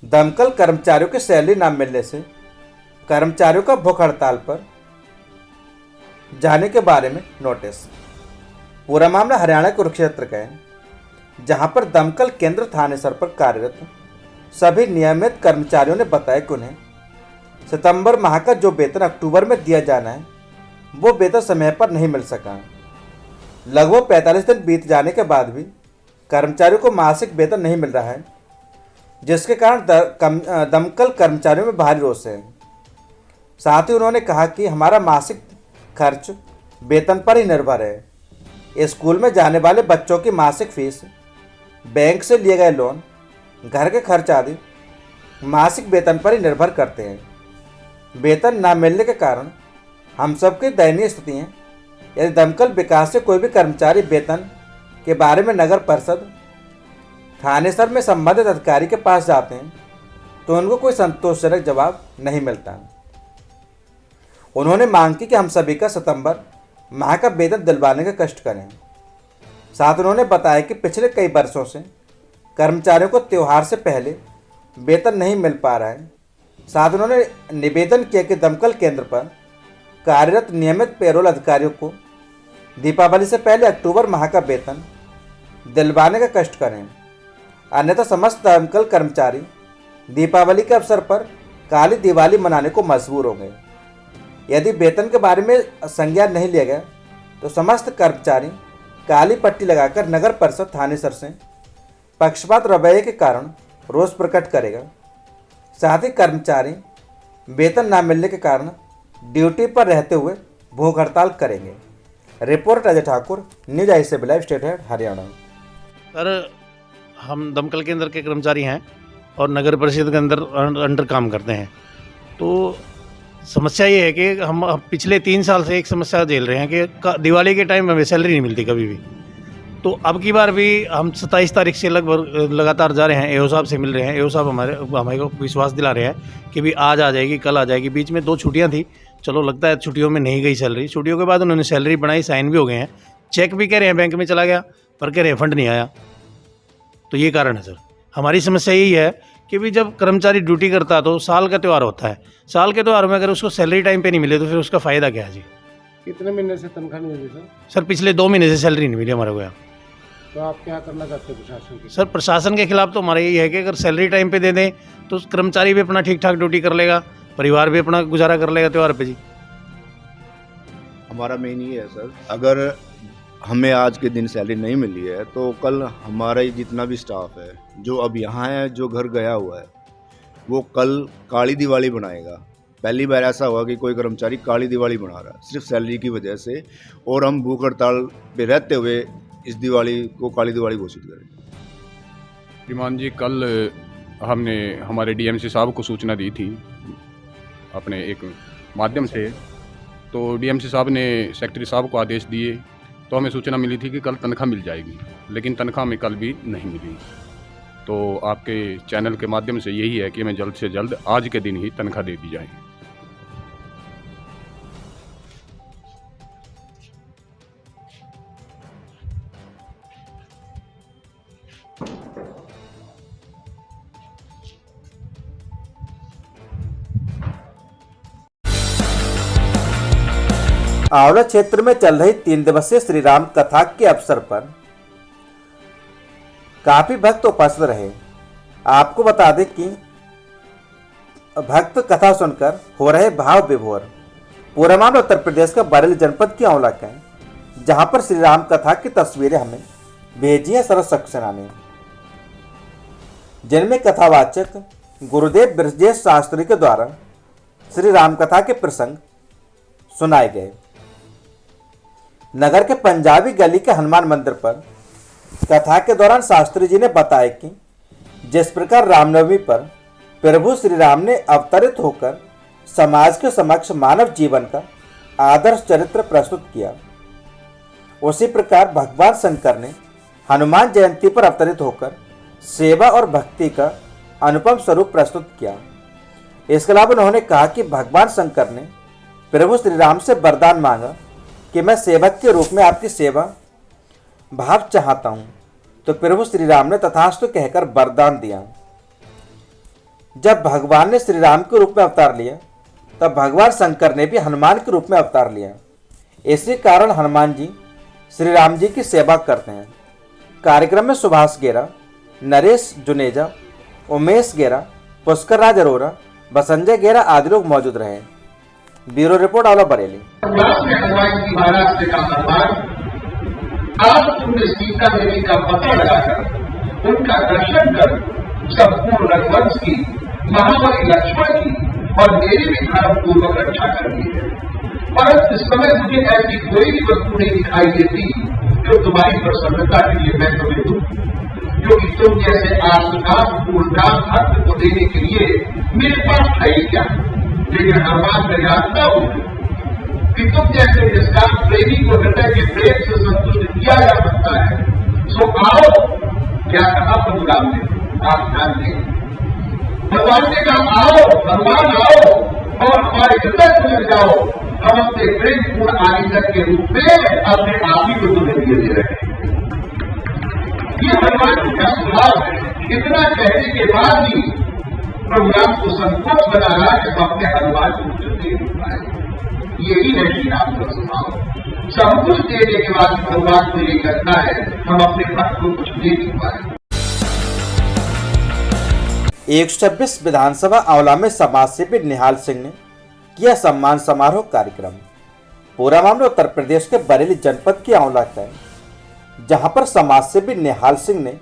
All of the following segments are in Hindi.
दमकल कर्मचारियों की सैलरी न मिलने से कर्मचारियों का भूख हड़ताल पर जाने के बारे में नोटिस। पूरा मामला हरियाणा कुरुक्षेत्र का है, जहां पर दमकल केंद्र थानेसर पर कार्यरत सभी नियमित कर्मचारियों ने बताया कि उन्हें सितंबर माह का जो वेतन अक्टूबर में दिया जाना है वो वेतन समय पर नहीं मिल सका। लगभग 45 दिन बीत जाने के बाद भी कर्मचारियों को मासिक वेतन नहीं मिल रहा है, जिसके कारण दमकल कर्मचारियों में भारी रोष है। साथ ही उन्होंने कहा कि हमारा मासिक खर्च वेतन पर ही निर्भर है। स्कूल में जाने वाले बच्चों की मासिक फीस, बैंक से लिए गए लोन, घर के खर्च आदि मासिक वेतन पर ही निर्भर करते हैं। वेतन न मिलने के कारण हम सबकी दयनीय स्थिति है। यदि दमकल विकास से कोई भी कर्मचारी वेतन के बारे में नगर परिषद थानेसर में संबंधित अधिकारी के पास जाते हैं तो उनको कोई संतोषजनक जवाब नहीं मिलता। उन्होंने मांग की कि हम सभी का सितंबर माह का वेतन दिलवाने का कष्ट करें। साथ उन्होंने बताया कि पिछले कई वर्षों से कर्मचारियों को त्यौहार से पहले वेतन नहीं मिल पा रहा है। साथ उन्होंने निवेदन किया कि दमकल केंद्र पर कार्यरत नियमित पेरोल अधिकारियों को दीपावली से पहले अक्टूबर माह का वेतन दिलवाने का कष्ट करें, अन्यथा समस्त दमकल कर्मचारी दीपावली के अवसर पर काली दिवाली मनाने को मजबूर होंगे। यदि वेतन के बारे में संज्ञान नहीं लिया गया तो समस्त कर्मचारी काली पट्टी लगाकर नगर परिषद थानेसर से पक्षपात रवैये के कारण रोष प्रकट करेगा। साथ ही कर्मचारी वेतन न मिलने के कारण ड्यूटी पर रहते हुए भूख हड़ताल करेंगे। रिपोर्ट अजय ठाकुर, न्यूज आई से live state head, Haryana. Sir, हम दमकल केंद्र के कर्मचारी हैं और नगर परिषद के अंडर काम करते हैं। तो समस्या ये है कि हम पिछले 3 साल से एक समस्या झेल रहे हैं कि दिवाली के टाइम हमें सैलरी नहीं मिलती कभी भी। तो अब की बार भी हम 27 तारीख से लगभग लगातार जा रहे हैं, एओ साहब से मिल रहे हैं। एओ साहब हमारे को विश्वास दिला रहे हैं कि भी आज आ जाएगी, कल आ जाएगी। बीच में 2 छुट्टियां थी, चलो लगता है छुट्टियों में नहीं गई सैलरी। छुट्टियों के बाद उन्होंने सैलरी बनाई, साइन भी हो गए हैं, चेक भी कह रहे हैं बैंक में चला गया, पर कह रहे हैं फंड नहीं आया। तो ये कारण है सर। हमारी समस्या यही है कि भी जब कर्मचारी ड्यूटी करता है तो साल का त्यौहार होता है, साल के त्यौहार में अगर उसको सैलरी टाइम पे नहीं मिले तो फिर उसका फ़ायदा क्या है जी। कितने महीने से तनख्वाह नहीं मिली सर? सर, पिछले 2 महीने से सैलरी नहीं मिली हमारे को यहाँ। तो आप क्या करना चाहते हैं प्रशासन की? सर, प्रशासन के खिलाफ तो हमारा यही है कि अगर सैलरी टाइम पे दे दें तो कर्मचारी भी अपना ठीक ठाक ड्यूटी कर लेगा, परिवार भी अपना गुजारा कर लेगा त्यौहार पे जी। हमारा मेन ये है सर, अगर हमें आज के दिन सैलरी नहीं मिली है तो कल हमारा जितना भी स्टाफ है जो अब यहाँ है, जो घर गया हुआ है, वो कल काली दिवाली बनाएगा। पहली बार ऐसा हुआ कि कोई कर्मचारी काली दिवाली बना रहा है सिर्फ सैलरी की वजह से, और हम भूख हड़ताल पे रहते हुए इस दिवाली को काली दिवाली घोषित करें। श्रीमान जी, कल हमने हमारे डीएमसी साहब को सूचना दी थी अपने एक माध्यम से। तो डीएमसी साहब ने सेक्रेटरी साहब को आदेश दिए तो हमें सूचना मिली थी कि कल तनख्वाह मिल जाएगी, लेकिन तनख्वाह हमें कल भी नहीं मिली। तो आपके चैनल के माध्यम से यही है कि हमें जल्द से जल्द आज के दिन ही तनख्वाह दे दी जाए। आंवला क्षेत्र में चल रही 3 दिवसीय श्री राम कथा के अवसर पर काफी भक्त उपस्थित रहे। आपको बता दें कि भक्त कथा सुनकर हो रहे भाव विभोर। पूरा मामला उत्तर प्रदेश का बरेली जनपद की आंवला का है, जहां पर श्री राम कथा की तस्वीरें हमें भेजी है सरस सक्सेना ने, जिनमें कथावाचक गुरुदेव ब्रजेश शास्त्री के द्वारा श्री राम कथा के प्रसंग सुनाए गए। नगर के पंजाबी गली के हनुमान मंदिर पर कथा के दौरान शास्त्री जी ने बताया कि जिस प्रकार रामनवमी पर प्रभु श्री राम ने अवतरित होकर समाज के समक्ष मानव जीवन का आदर्श चरित्र प्रस्तुत किया, उसी प्रकार भगवान शंकर ने हनुमान जयंती पर अवतरित होकर सेवा और भक्ति का अनुपम स्वरूप प्रस्तुत किया। इसके अलावा उन्होंने कहा कि भगवान शंकर ने प्रभु श्री राम से वरदान मांगा कि मैं सेवक के रूप में आपकी सेवा भाव चाहता हूं, तो प्रभु श्री राम ने तथास्तु कहकर वरदान दिया। जब भगवान ने श्री राम के रूप में अवतार लिया तब भगवान शंकर ने भी हनुमान के रूप में अवतार लिया। इसी कारण हनुमान जी श्री राम जी की सेवा करते हैं। कार्यक्रम में सुभाष गेरा, नरेश जुनेजा, उमेश गेरा, पुष्कर राज अरोरा व संजय गेरा आदि लोग मौजूद रहे। ब्यूरो रिपोर्ट आला बरेली। आज पूरे सीता देवी का पता लगाकर उनका दर्शन कर संपूर्ण रघुवंश की, महाबली लक्ष्मण की और मेरी भी धर्म पूर्वक रक्षा करनी है। परंतु इस समय मुझे ऐसी कोई भी वस्तु नहीं दिखाई देती जो तुम्हारी प्रसन्नता के लिए मैं तुम्हें दूं, क्योंकि तुम जैसे आत्मकाम पूर्णकाम भक्त को देने के लिए मेरे पास है क्या। लेकिन हनुमान मैं जानता हूं कि तुम जैसे निष्काम प्रेमी को हृदय के प्रेम से संतुष्ट किया जा सकता है। सो आओ, क्या कहा प्रभु राम ने, आप ध्यान दें। भगवान ने कहा आओ, भगवान आओ और हमारे हृदय को मिल जाओ। हम अपने प्रेम पूर्ण आलिंगन के रूप में अपने आप ही को तुम्हें दिए दे रहे हैं। ये भगवान का स्वभाव है। इतना कहने के बाद भी प्रभु राम को संतोष बना रहा कि हम अपने हनुमान को दे पाए। यही है कि राम का स्वभाव। सब कुछ देने के बाद भगवान को ये करना है, हम अपने भक्त को कुछ दे नहीं पाए। 126 विधानसभा आंवला में समाज सेवी निहाल सिंह ने किया सम्मान समारोह कार्यक्रम। पूरा मामला उत्तर प्रदेश के बरेली जनपद की आंवला का है, जहां पर समाज सेवी निहाल सिंह ने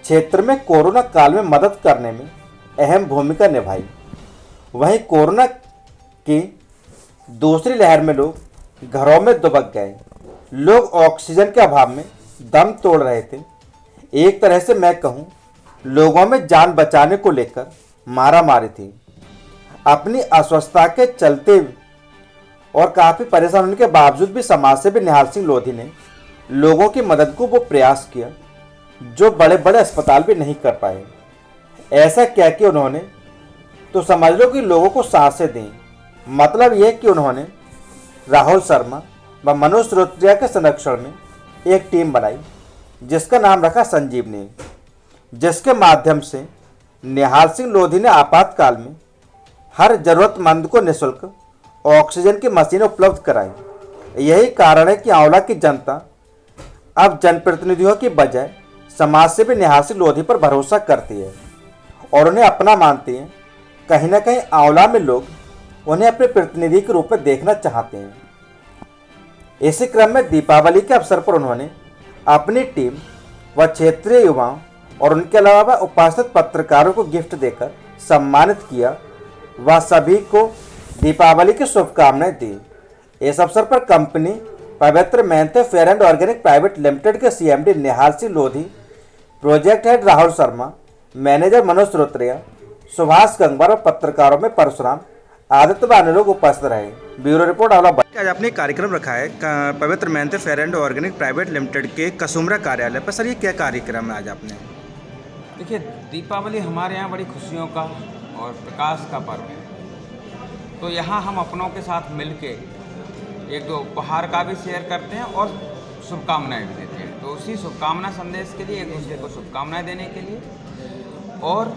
क्षेत्र में कोरोना काल में मदद करने में अहम भूमिका निभाई। वहीं कोरोना की दूसरी लहर में लोग घरों में दुबक गए। लोग ऑक्सीजन के अभाव में दम तोड़ रहे थे। एक तरह से मैं कहूं, लोगों में जान बचाने को लेकर मारामारी थी। अपनी अस्वस्थता के चलते और काफ़ी परेशान होने के बावजूद भी समाज सेवी निहाल सिंह लोधी ने लोगों की मदद को वो प्रयास किया जो बड़े बड़े अस्पताल भी नहीं कर पाए। ऐसा क्या कि उन्होंने तो समझ लो कि लोगों को सांसें दी। मतलब यह कि उन्होंने राहुल शर्मा व मनोज श्रोत्रिया के संरक्षण में एक टीम बनाई जिसका नाम रखा संजीवनी, जिसके माध्यम से निहाल सिंह लोधी ने आपातकाल में हर जरूरतमंद को निःशुल्क ऑक्सीजन की मशीनें उपलब्ध कराई। यही कारण है कि आंवला की जनता अब जनप्रतिनिधियों की बजाय समाज सेवी निहाल सिंह लोधी पर भरोसा करती है और उन्हें अपना मानती है। कहीं ना कहीं आंवला में लोग उन्हें अपने प्रतिनिधि के रूप में देखना चाहते हैं। इसी क्रम में दीपावली के अवसर पर उन्होंने अपनी टीम व क्षेत्रीय युवाओं और उनके अलावा उपस्थित पत्रकारों को गिफ्ट देकर सम्मानित किया व सभी को दीपावली की शुभकामनाएं दी। इस अवसर पर company Pavitra Mehnat fair and organic private limited के CMD Nihal Singh Lodhi, project head Rahul Sharma, manager Manoj Shrotriya, Subhash Gangwar और पत्रकारों में परशुराम, आदित्य व अन्य लोग उपस्थित रहे। ब्यूरो रिपोर्ट आंवला। आज आपने कार्यक्रम रखा है पवित्र Mehnat fair and organic private limited के कसुमरा कार्यालय पर। सर, ये क्या कार्यक्रम है आज आपने? देखिए, दीपावली हमारे यहाँ बड़ी खुशियों का और प्रकाश का पर्व है, तो यहाँ हम अपनों के साथ मिलके एक दो उपहार का भी शेयर करते हैं और शुभकामनाएं भी देते हैं। तो उसी शुभकामना संदेश के लिए, एक दूसरे को शुभकामनाएं देने के लिए और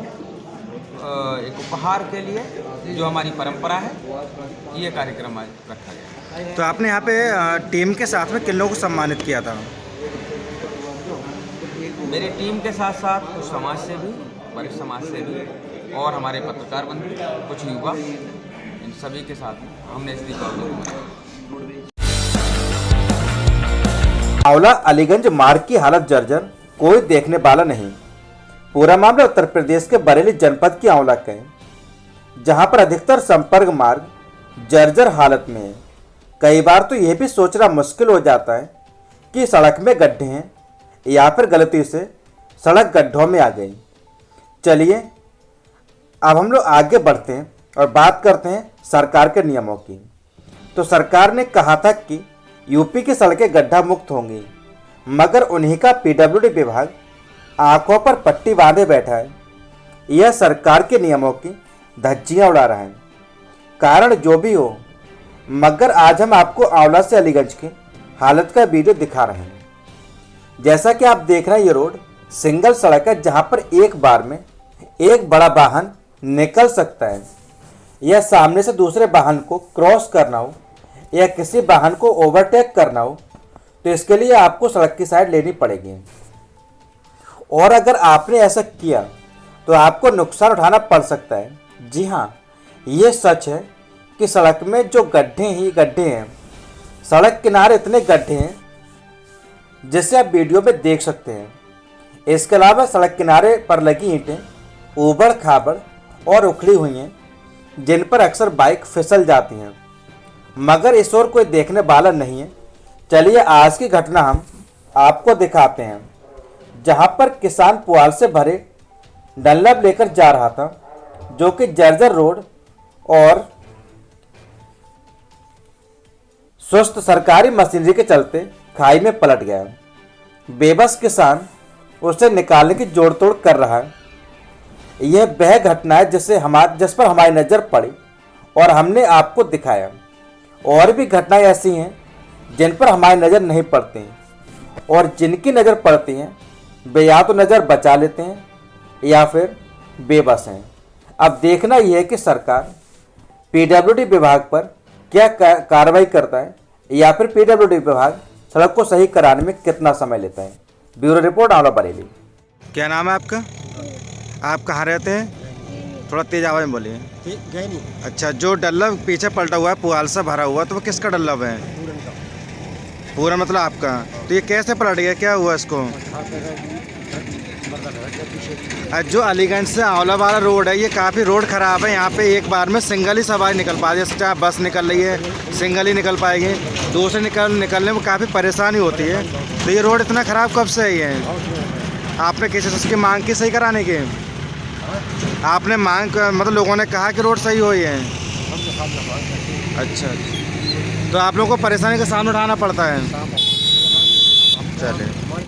एक उपहार के लिए, जो हमारी परंपरा है, ये कार्यक्रम आज रखा गया। तो आपने यहाँ पे टीम के साथ में किन लोगों को सम्मानित किया था? मेरी टीम के साथ साथ कुछ समाज सेवी, वरिष्ठ समाज सेवी और हमारे पत्रकार बंधु, कुछ युवा, इन सभी के साथ हमने इस दीपावली को मनाया। आंवला अलीगंज मार्ग की हालत जर्जर, कोई देखने वाला नहीं। पूरा मामला उत्तर प्रदेश के बरेली जनपद की आंवला का है, जहां पर अधिकतर संपर्क मार्ग जर्जर हालत में है। कई बार तो यह भी सोचना मुश्किल हो जाता है कि सड़क में गड्ढे हैं या फिर गलती से सड़क गड्ढों में आ गई। चलिए अब हम लोग आगे बढ़ते हैं और बात करते हैं सरकार के नियमों की। तो सरकार ने कहा था कि यूपी की सड़कें गड्ढा मुक्त होंगी, मगर उन्हीं का पीडब्ल्यूडी विभाग आंखों पर पट्टी बांधे बैठा है। यह सरकार के नियमों की धज्जियां उड़ा रहा है। कारण जो भी हो, मगर आज हम आपको आंवला से अलीगंज की हालत का वीडियो दिखा रहे हैं। जैसा कि आप देख रहे हैं, ये रोड सिंगल सड़क है, जहां पर एक बार में एक बड़ा वाहन निकल सकता है, या सामने से दूसरे वाहन को क्रॉस करना हो, या किसी वाहन को ओवरटेक करना हो, तो इसके लिए आपको सड़क की साइड लेनी पड़ेगी। और अगर आपने ऐसा किया तो आपको नुकसान उठाना पड़ सकता है। जी हाँ, ये सच है कि सड़क में जो गड्ढे ही गड्ढे हैं, सड़क किनारे इतने गड्ढे हैं जिसे आप वीडियो में देख सकते हैं। इसके अलावा सड़क किनारे पर लगी ईंटें ऊबड़ खाबड़ और उखड़ी हुई हैं, जिन पर अक्सर बाइक फिसल जाती हैं, मगर इस ओर कोई देखने वाला नहीं है। चलिए आज की घटना हम आपको दिखाते हैं, जहां पर किसान पुआल से भरे डंलप लेकर जा रहा था, जो कि जर्जर रोड और सुस्त सरकारी मशीनरी के चलते खाई में पलट गया। बेबस किसान उसे निकालने की जोड़तोड़ कर रहा है। यह वह घटना है जिस पर हमारी नज़र पड़ी और हमने आपको दिखाया। और भी घटनाएं ऐसी हैं जिन पर हमारी नज़र नहीं पड़ती, और जिनकी नज़र पड़ती हैं वे या तो नज़र बचा लेते हैं या फिर बेबस हैं। अब देखना यह है कि सरकार पीडब्ल्यूडी विभाग पर क्या कार्रवाई करता है, या फिर पीडब्ल्यूडी विभाग सड़क को सही कराने में कितना समय लेता है। Bureau report, Aonla Bareilly. क्या नाम है आपका? आप कहाँ रहते हैं? थोड़ा तेज आवाज़ में बोलिए। अच्छा, जो डल्लव पीछे पलटा हुआ है, पुआल से भरा हुआ, तो वो किसका डल्लव है? पूरा मतलब आपका। तो ये कैसे पलट गया, क्या हुआ इसको? जो अलीगंज से आंवला वाला रोड है, ये काफ़ी रोड ख़राब है। यहाँ पे एक बार में सिंगल ही सवारी निकल पाती है। जैसे चाहे बस निकल रही है, सिंगल ही निकल पाएगी, दूसरे निकलने में काफ़ी परेशानी होती है। तो ये रोड इतना ख़राब कब से ही है? आपने किसी से उसकी मांग की सही कराने की? आपने मांग मतलब लोगों ने कहा कि रोड सही हो है? अच्छा, तो आप लोगों को परेशानी का सामना उठाना पड़ता है। चलिए।